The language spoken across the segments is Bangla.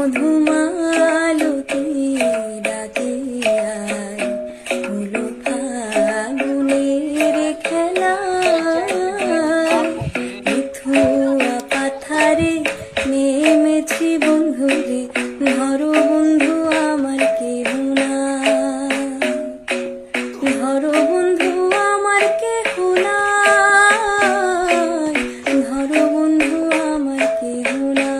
মধুমালতি ডাকে আয়, হলো ফাগুনের খেলা। মিথুয়া পাথারে নেমেছি বন্ধুরে, ধরো বন্ধু আমার কেহ নাই, ধরো বন্ধু আমার কেহ নাই, ধরো বন্ধু আমার কেহ নাই।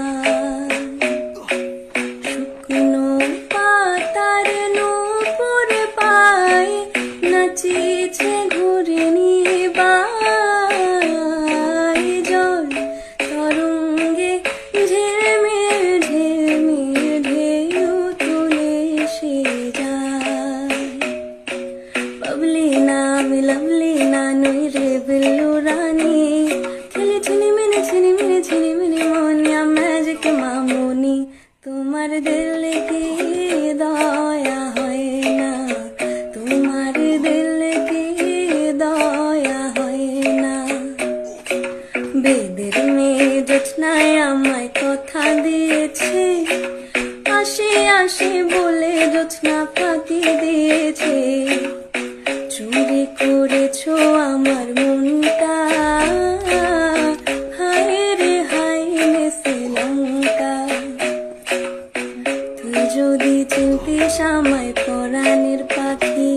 শুকনো পাতার নূপুর পায়ে নাচিছে ঘুরে নিবাই, জল তরঙ্গে ঝিলমিল ঝিলমিল ঢেউ তুলে সে যায়। বাবলি না আমি লাভলি না নই রে বিল্লু রানী, ছেলে ছেলে মেনে ছেলে মেনে ছেলে মেনে মনিয়া ম্যাজিক মামুনি। তোমার দিল কি দয়া হয় না, তোমার দিল কি দয়া হয় না। বেদের মেয়ে জোছনায় আমায় কথা দিয়েছে, আসি আসি বলে জোছনা ফাঁকি দিয়েছে। চুরি করেছো আমার মনটা, হায় রে হায় রে শ্রীলঙ্কা। তুই যদি চিনতিস আমায় পরাণের পাখি,